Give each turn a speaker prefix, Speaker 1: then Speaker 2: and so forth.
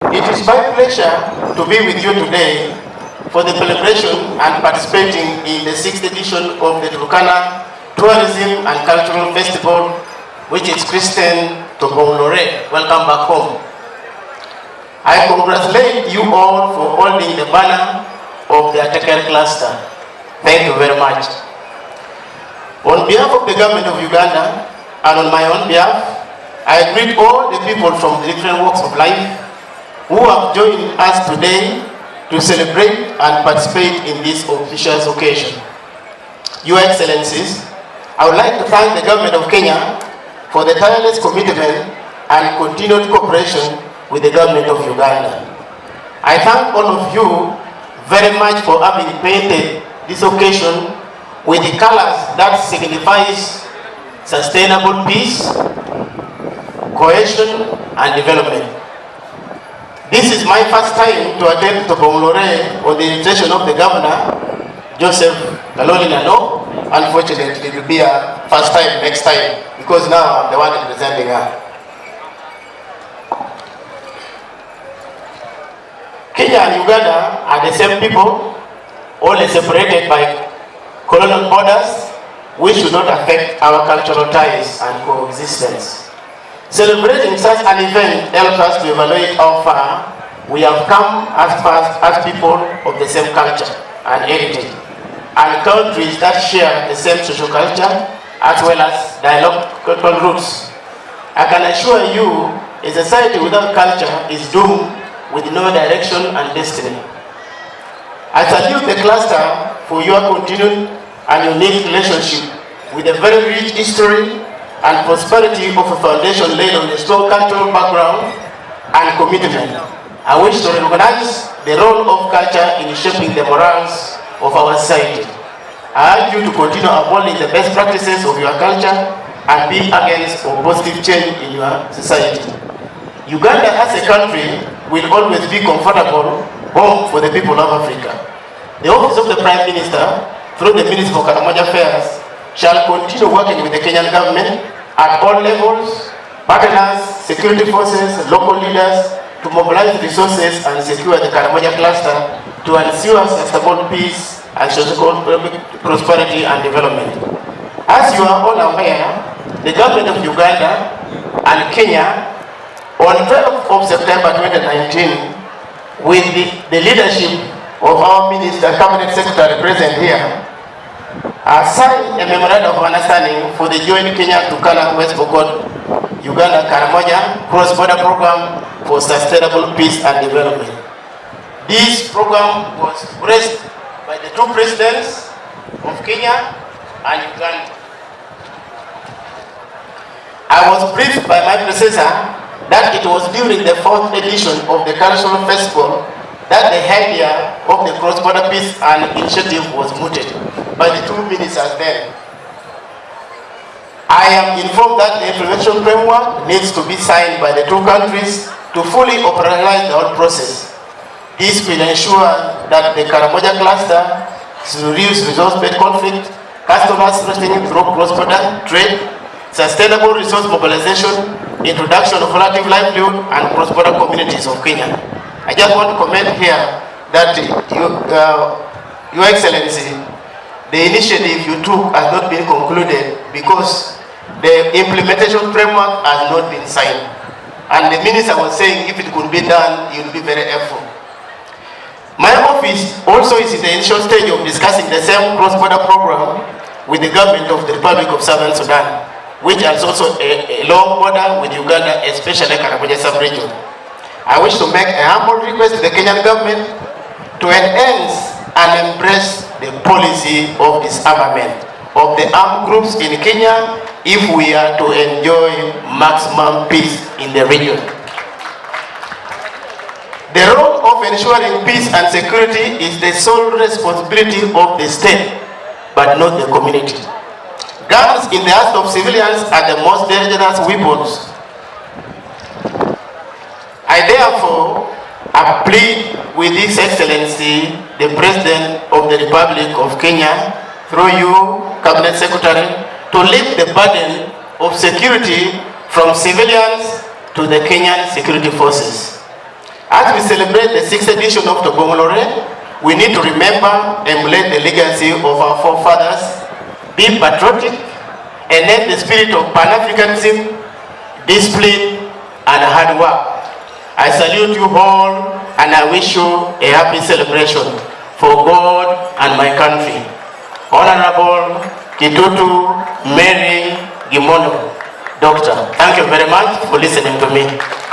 Speaker 1: It is my pleasure to be with you today for the celebration and participating in the 6th edition of the Turkana Tourism and Cultural Festival, which is christened Tobonglore. Welcome back home. I congratulate you all for holding the banner of the Ateker cluster. Thank you very much. On behalf of the government of Uganda and on my own behalf, I greet all the people from the different walks of life who have joined us today to celebrate and participate in this auspicious occasion. Your Excellencies, I would like to thank the government of Kenya for the tireless commitment and continued cooperation with the government of Uganda. I thank all of you very much for having painted this occasion with the colors that signifies sustainable peace, cohesion, and development. This is my first time to attend Tobonglore on the invitation of the Governor, Joseph Kaloli Nano. Unfortunately, it will be a first time next time because now I'm the one representing her. Kenya and Uganda are the same people, only separated by colonial borders, which should not affect our cultural ties and coexistence. Celebrating such an event helps us to evaluate how far we have come as people of the same culture and heritage, and countries that share the same social culture as well as dialectal roots. I can assure you, a society without culture is doomed with no direction and destiny. I salute the cluster for your continued and unique relationship with a very rich history and prosperity of a foundation laid on a strong cultural background and commitment. I wish to recognize the role of culture in shaping the morals of our society. I urge you to continue upholding the best practices of your culture and be against a positive change in your society. Uganda as a country will always be comfortable home for the people of Africa. The office of the Prime Minister, through the Minister for Karamoja Affairs, shall continue working with the Kenyan government at all levels, partners, security forces, local leaders, to mobilize resources and secure the Karamoja cluster to ensure sustainable peace and social prosperity and development. As you are all aware, the government of Uganda and Kenya, on 12th of September 2019, with the leadership of our Minister, Cabinet Secretary present here, signed a memorandum of understanding for the joint Kenya Turkana West Pokot Uganda Karamoja cross-border program for sustainable peace and development. This program was blessed by the two presidents of Kenya and Uganda. I was briefed by my predecessor that it was during the 4th edition of the cultural festival that the idea of the cross-border peace and initiative was mooted by the two ministers then. I am informed that the implementation framework needs to be signed by the two countries to fully operationalize the whole process. This will ensure that the Karamoja cluster reduce resource-based conflict, customer strengthening through cross-border trade, sustainable resource mobilization, introduction of relative livelihood, and cross-border communities of Kenya. I just want to comment here that Your Excellency, the initiative you took has not been concluded because the implementation framework has not been signed. And the minister was saying if it could be done, it would be very helpful. My office also is in the initial stage of discussing the same cross-border program with the government of the Republic of Southern Sudan, which has also a long border with Uganda, especially Karamoja sub-region. I wish to make a humble request to the Kenyan government to enhance and embrace the policy of disarmament of the armed groups in Kenya if we are to enjoy maximum peace in the region. The role of ensuring peace and security is the sole responsibility of the state, but not the community. Guns in the hands of civilians are the most dangerous weapons. I therefore plead with His Excellency, the President of the Republic of Kenya, through you, Cabinet Secretary, to lift the burden of security from civilians to the Kenyan security forces. As we celebrate the 6th edition of Tobonglore, we need to remember, emulate the legacy of our forefathers, be patriotic, and let the spirit of Pan-Africanism, discipline, and hard work. I salute you all, and I wish you a happy celebration for God and my country. Honorable Kitutu Mary Gimono, Doctor, thank you very much for listening to me.